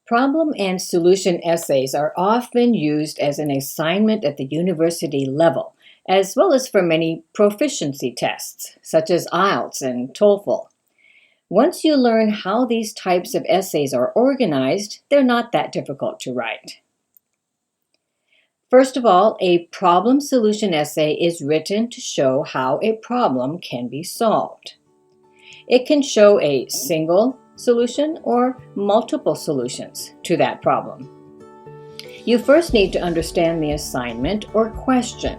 Problem and solution essays are often used as an assignment at the university level, as well as for many proficiency tests, such as IELTS and TOEFL. Once you learn how these types of essays are organized, they're not that difficult to write. First of all, a problem-solution essay is written to show how a problem can be solved. It can show a single solution or multiple solutions to that problem. You first need to understand the assignment or question,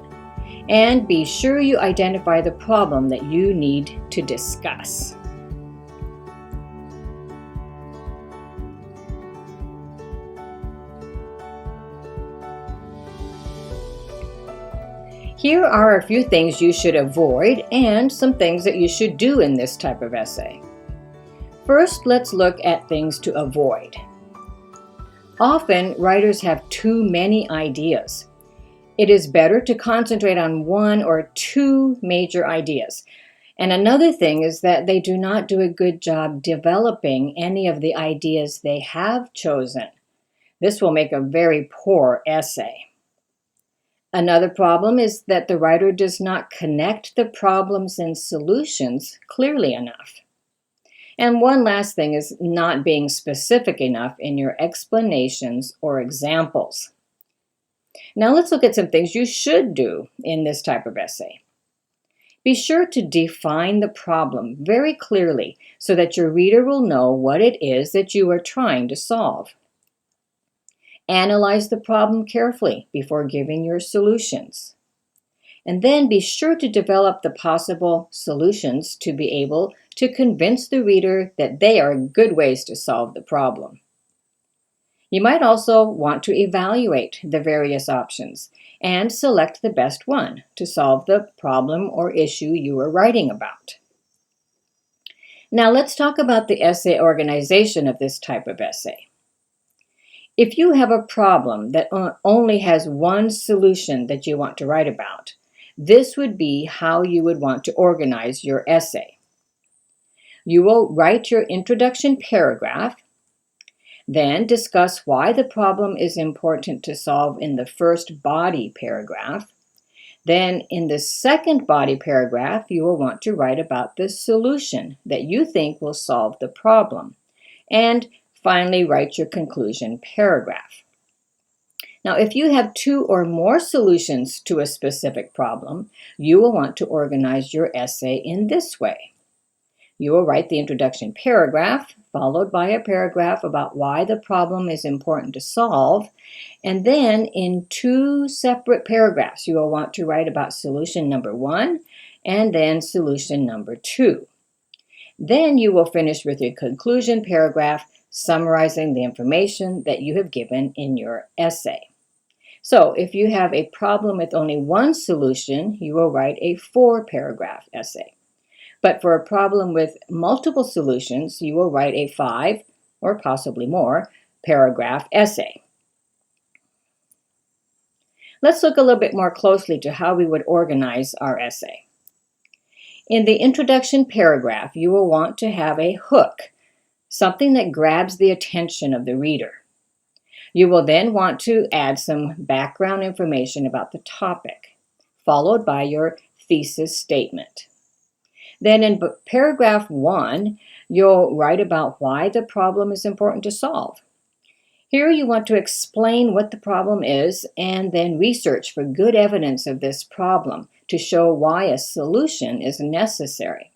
and be sure you identify the problem that you need to discuss. Here are a few things you should avoid and some things that you should do in this type of essay. First, let's look at things to avoid. Often, writers have too many ideas. It is better to concentrate on one or two major ideas. And another thing is that they do not do a good job developing any of the ideas they have chosen. This will make a very poor essay. Another problem is that the writer does not connect the problems and solutions clearly enough. And one last thing is not being specific enough in your explanations or examples. Now let's look at some things you should do in this type of essay. Be sure to define the problem very clearly so that your reader will know what it is that you are trying to solve. Analyze the problem carefully before giving your solutions. And then be sure to develop the possible solutions to be able to convince the reader that they are good ways to solve the problem. You might also want to evaluate the various options and select the best one to solve the problem or issue you are writing about. Now let's talk about the essay organization of this type of essay. If you have a problem that only has one solution that you want to write about, this would be how you would want to organize your essay. You will write your introduction paragraph, then discuss why the problem is important to solve in the first body paragraph. Then in the second body paragraph, you will want to write about the solution that you think will solve the problem. And finally, write your conclusion paragraph. Now, if you have two or more solutions to a specific problem, you will want to organize your essay in this way. You will write the introduction paragraph, followed by a paragraph about why the problem is important to solve, and then in two separate paragraphs, you will want to write about solution number 1 and then solution number 2. Then you will finish with your conclusion paragraph, summarizing the information that you have given in your essay. So if you have a problem with only one solution, you will write a 4-paragraph essay. But for a problem with multiple solutions, you will write a 5 or possibly more paragraph essay. Let's look a little bit more closely to how we would organize our essay. In the introduction paragraph, you will want to have a hook, something that grabs the attention of the reader. You will then want to add some background information about the topic, followed by your thesis statement. Then in paragraph 1, you'll write about why the problem is important to solve. Here you want to explain what the problem is and then research for good evidence of this problem to show why a solution is necessary.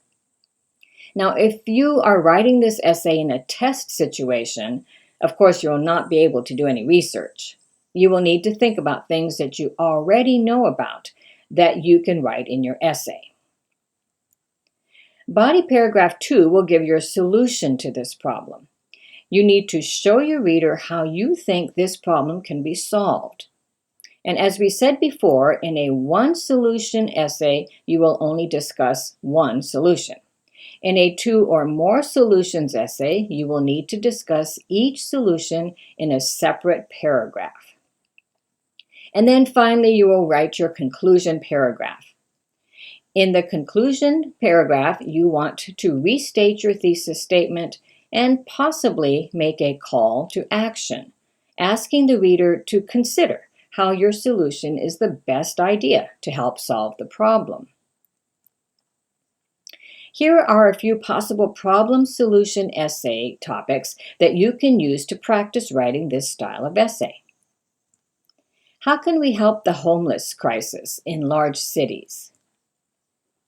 Now, if you are writing this essay in a test situation, of course, you will not be able to do any research. You will need to think about things that you already know about that you can write in your essay. Body paragraph 2 will give your solution to this problem. You need to show your reader how you think this problem can be solved. And as we said before, in a one-solution essay, you will only discuss one solution. In a 2 or more solutions essay, you will need to discuss each solution in a separate paragraph. And then finally, you will write your conclusion paragraph. In the conclusion paragraph, you want to restate your thesis statement and possibly make a call to action, asking the reader to consider how your solution is the best idea to help solve the problem. Here are a few possible problem-solution essay topics that you can use to practice writing this style of essay. How can we help the homeless crisis in large cities?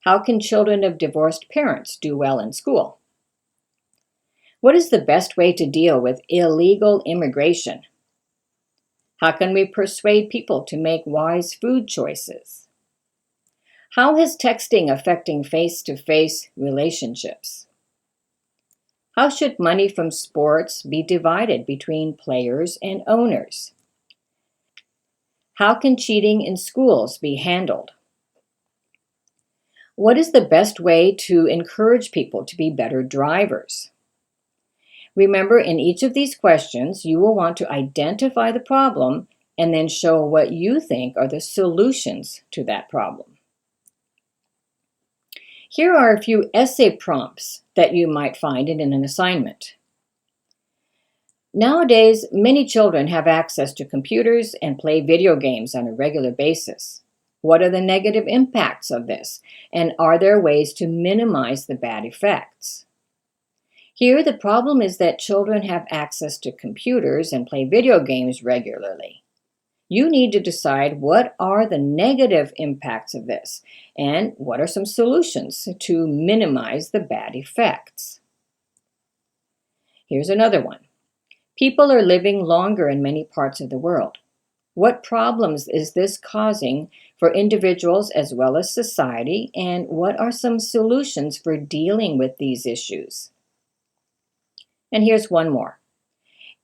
How can children of divorced parents do well in school? What is the best way to deal with illegal immigration? How can we persuade people to make wise food choices? How is texting affecting face-to-face relationships? How should money from sports be divided between players and owners? How can cheating in schools be handled? What is the best way to encourage people to be better drivers? Remember, in each of these questions, you will want to identify the problem and then show what you think are the solutions to that problem. Here are a few essay prompts that you might find in an assignment. Nowadays, many children have access to computers and play video games on a regular basis. What are the negative impacts of this, and are there ways to minimize the bad effects? Here, the problem is that children have access to computers and play video games regularly. You need to decide what are the negative impacts of this and what are some solutions to minimize the bad effects. Here's another one. People are living longer in many parts of the world. What problems is this causing for individuals as well as society, and what are some solutions for dealing with these issues? And here's one more.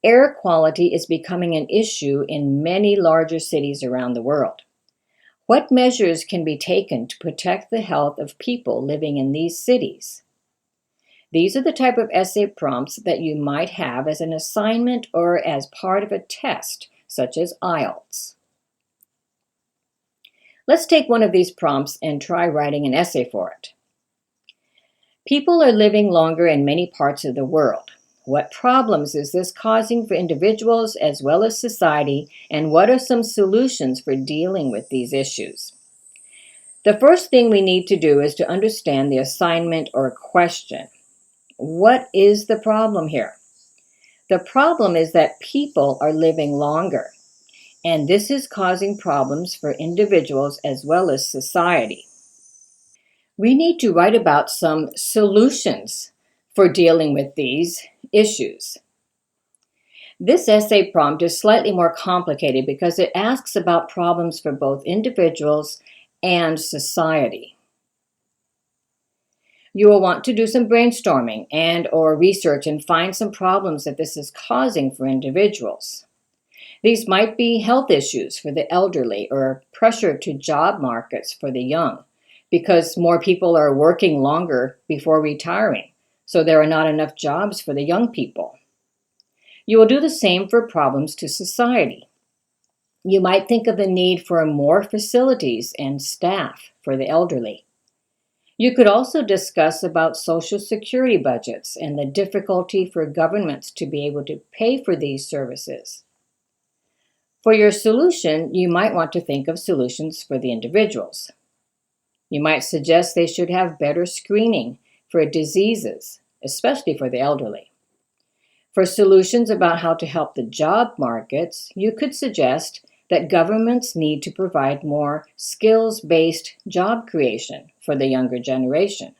Air quality is becoming an issue in many larger cities around the world. What measures can be taken to protect the health of people living in these cities? These are the type of essay prompts that you might have as an assignment or as part of a test, such as IELTS. Let's take one of these prompts and try writing an essay for it. People are living longer in many parts of the world. What problems is this causing for individuals as well as society, and what are some solutions for dealing with these issues? The first thing we need to do is to understand the assignment or question. What is the problem here? The problem is that people are living longer, and this is causing problems for individuals as well as society. We need to write about some solutions for dealing with these issues. This essay prompt is slightly more complicated because it asks about problems for both individuals and society. You will want to do some brainstorming and/or research and find some problems that this is causing for individuals. These might be health issues for the elderly or pressure to job markets for the young, because more people are working longer before retiring, so there are not enough jobs for the young people. You will do the same for problems to society. You might think of the need for more facilities and staff for the elderly. You could also discuss about Social Security budgets and the difficulty for governments to be able to pay for these services. For your solution, you might want to think of solutions for the individuals. You might suggest they should have better screening for diseases, especially for the elderly. For solutions about how to help the job markets, you could suggest that governments need to provide more skills-based job creation for the younger generation.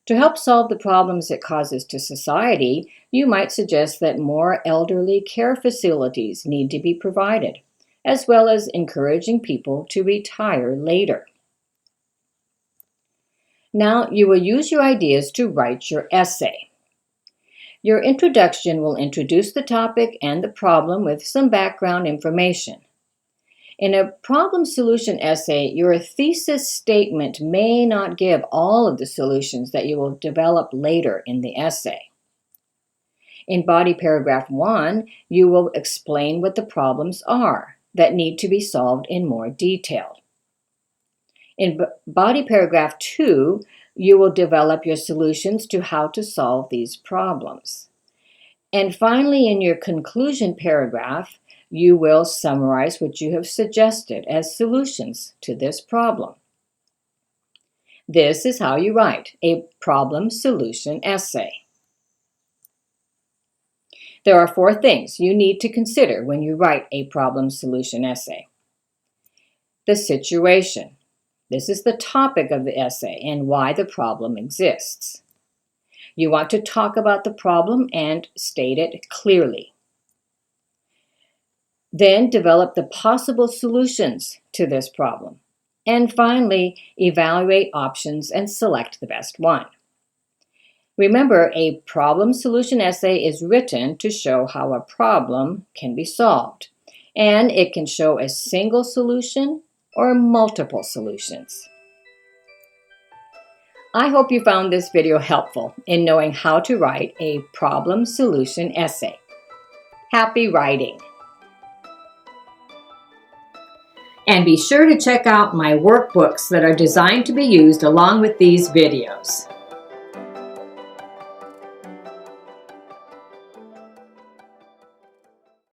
To help solve the problems it causes to society, you might suggest that more elderly care facilities need to be provided, as well as encouraging people to retire later. Now, you will use your ideas to write your essay. Your introduction will introduce the topic and the problem with some background information. In a problem-solution essay, your thesis statement may not give all of the solutions that you will develop later in the essay. In body paragraph 1, you will explain what the problems are that need to be solved in more detail. In body paragraph 2, you will develop your solutions to how to solve these problems. And finally, in your conclusion paragraph, you will summarize what you have suggested as solutions to this problem. This is how you write a problem-solution essay. There are 4 things you need to consider when you write a problem-solution essay. The situation. This is the topic of the essay and why the problem exists. You want to talk about the problem and state it clearly. Then develop the possible solutions to this problem. And finally, evaluate options and select the best one. Remember, a problem-solution essay is written to show how a problem can be solved, and it can show a single solution or multiple solutions. I hope you found this video helpful in knowing how to write a problem-solution essay. Happy writing! And be sure to check out my workbooks that are designed to be used along with these videos.